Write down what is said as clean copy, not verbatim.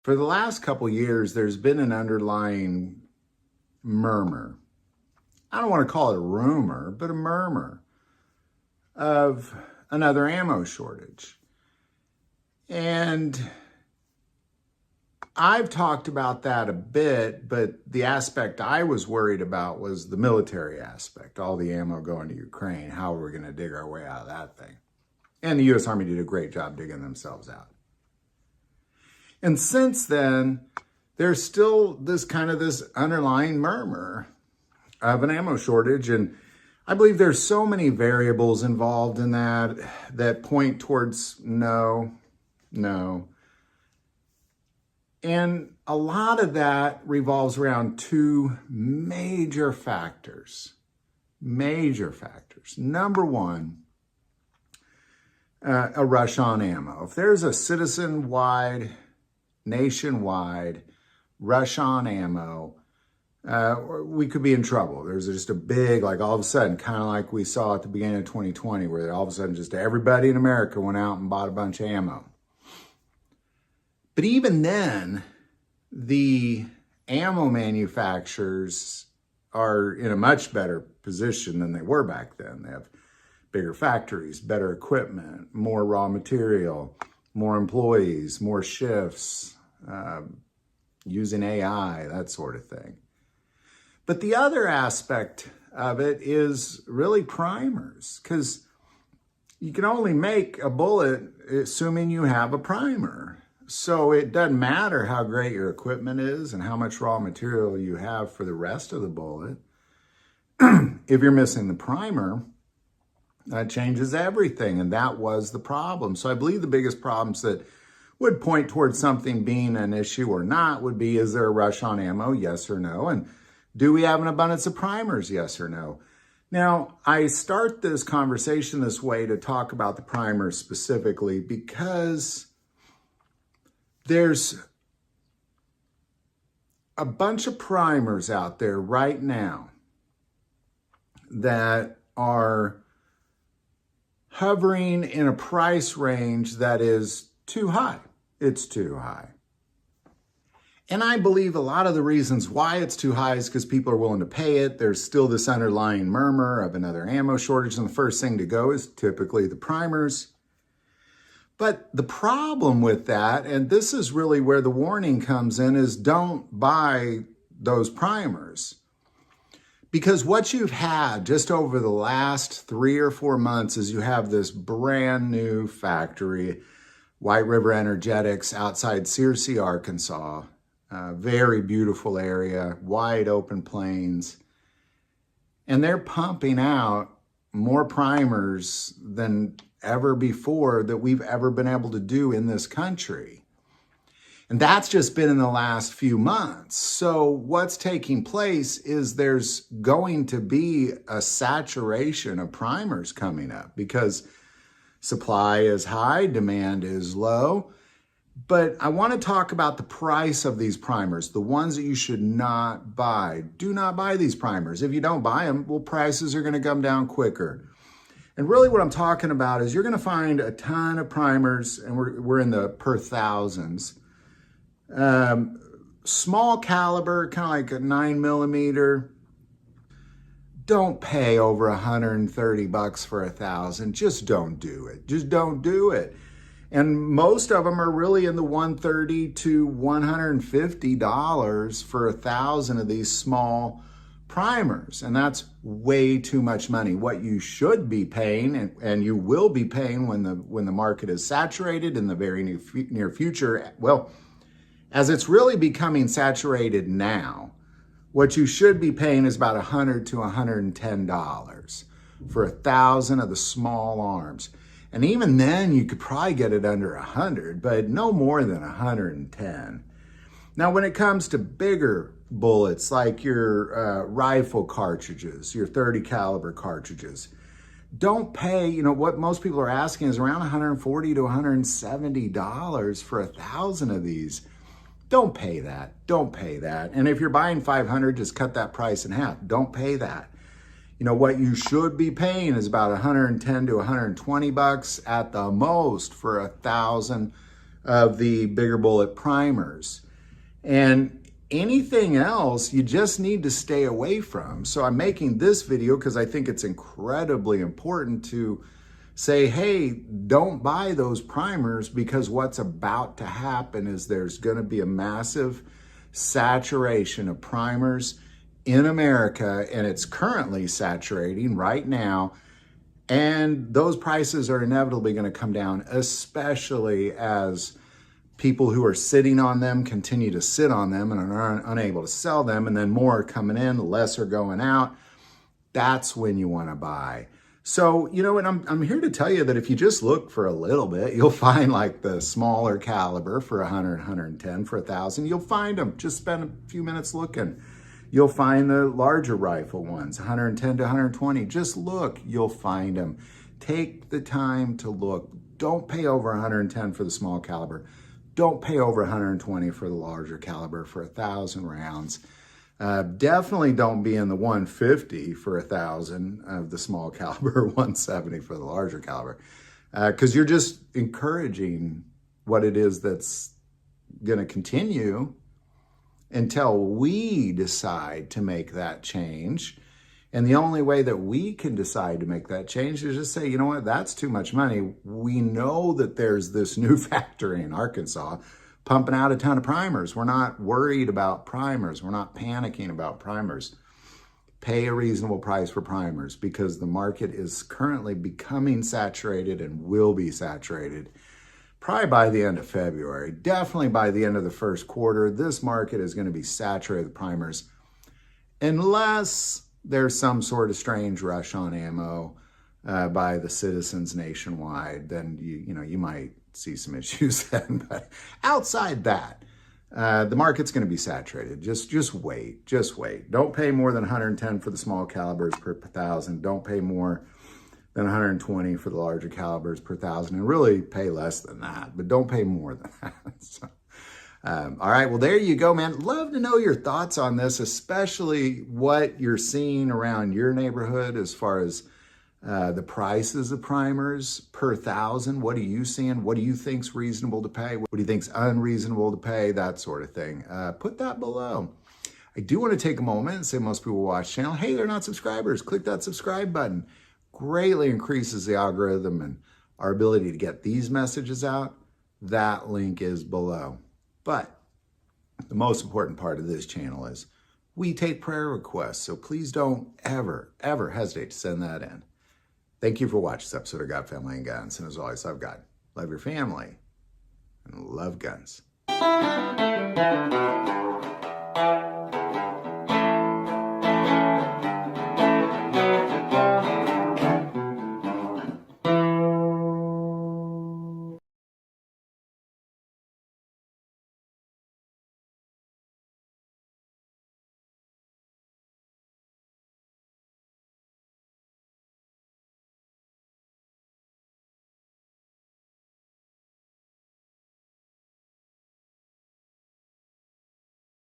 For the last couple years, there's been an underlying murmur. I don't want to call it a rumor, but a murmur of another ammo shortage. And I've talked about that a bit, but the aspect I was worried about was the military aspect, all the ammo going to Ukraine. How are we going to dig our way out of that thing? And the U.S. Army did a great job digging themselves out. And since then, there's still this underlying murmur of an ammo shortage. And I believe there's so many variables involved in that point towards no. And a lot of that revolves around two major factors. Number one, a rush on ammo. If there's a citizen-wide, nationwide rush on ammo, we could be in trouble. There's just a big, like all of a sudden, kind of like we saw at the beginning of 2020, where all of a sudden just everybody in America went out and bought a bunch of ammo. But even then, the ammo manufacturers are in a much better position than they were back then. They have bigger factories, better equipment, more raw material, more employees, more shifts, using AI, that sort of thing. But the other aspect of it is really primers, because you can only make a bullet assuming you have a primer. So it doesn't matter how great your equipment is and how much raw material you have for the rest of the bullet. If you're missing the primer, that changes everything, and that was the problem. So I believe the biggest problems that would point towards something being an issue or not would be, is there a rush on ammo, yes or no? And do we have an abundance of primers, yes or no? Now, I start this conversation this way to talk about the primers specifically because there's a bunch of primers out there right now that are hovering in a price range that is too high. It's too high. And I believe a lot of the reasons why it's too high is because people are willing to pay it. There's still this underlying murmur of another ammo shortage, and the first thing to go is typically the primers. But the problem with that, and this is really where the warning comes in, is don't buy those primers. Because what you've had just over the last 3 or 4 months is you have this brand new factory, White River Energetics, outside Searcy, Arkansas. Very beautiful area, wide open plains. And they're pumping out more primers than ever before that we've ever been able to do in this country. And that's just been in the last few months. So what's taking place is there's going to be a saturation of primers coming up because supply is high, demand is low. But I want to talk about the price of these primers, the ones that you should not buy. Do not buy these primers. If you don't buy them, well, prices are going to come down quicker. And really what I'm talking about is you're going to find a ton of primers, and we're in the per thousands. Small caliber, kind of like a 9mm. Don't pay over $130 for 1,000. Just don't do it. Just don't do it. And most of them are really in the $130 to $150 for 1,000 of these small primers. And that's way too much money. What you should be paying, and you will be paying when the market is saturated in the very near future, well, as it's really becoming saturated now, what you should be paying is about $100 to $110 for 1,000 of the small arms. And even then, you could probably get it under 100, but no more than 110. Now, when it comes to bigger bullets, like your rifle cartridges, your 30 caliber cartridges, don't pay, what most people are asking is around $140 to $170 for 1,000 of these. Don't pay that. Don't pay that. And if you're buying 500, just cut that price in half. Don't pay that. What you should be paying is about $110 to $120 at the most for 1,000 of the bigger bullet primers. And anything else you just need to stay away from. So I'm making this video because I think it's incredibly important to say, hey, don't buy those primers, because what's about to happen is there's going to be a massive saturation of primers in America, and it's currently saturating right now. And those prices are inevitably going to come down, especially as people who are sitting on them continue to sit on them and are unable to sell them, and then more are coming in, less are going out. That's when you want to buy. So, you know, and I'm here to tell you that if you just look for a little bit, you'll find like the smaller caliber for 100, 110 for 1,000. You'll find them. Just spend a few minutes looking. You'll find the larger rifle ones, 110 to 120. Just look, you'll find them. Take the time to look. Don't pay over 110 for the small caliber. Don't pay over 120 for the larger caliber for 1,000 rounds. Definitely don't be in the 150 for 1,000 of the small caliber, 170 for the larger caliber, because you're just encouraging what it is that's going to continue until we decide to make that change. And the only way that we can decide to make that change is just say, you know what, that's too much money. We know that there's this new factory in Arkansas pumping out a ton of primers. We're not worried about primers. We're not panicking about primers. Pay a reasonable price for primers, because the market is currently becoming saturated and will be saturated probably by the end of February. Definitely by the end of the first quarter, this market is going to be saturated with primers, unless there's some sort of strange rush on ammo by the citizens nationwide. Then you might see some issues then. But outside that, the market's going to be saturated. Just wait. Don't pay more than 110 for the small calibers per 1,000. Don't pay more than 120 for the larger calibers per 1,000, and really pay less than that, but don't pay more than that. So, all right, well, there you go, man. Love to know your thoughts on this, especially what you're seeing around your neighborhood as far as the prices of primers per 1,000. What are you seeing? What do you think's reasonable to pay? What do you think's unreasonable to pay? That sort of thing. Put that below. I do want to take a moment and say most people watch the channel. Hey, they're not subscribers. Click that subscribe button. Greatly increases the algorithm and our ability to get these messages out. That link is below. But the most important part of this channel is we take prayer requests. So please don't ever hesitate to send that in. Thank you for watching this episode of God, Family, and Guns. And as always, love God, love your family, and love guns.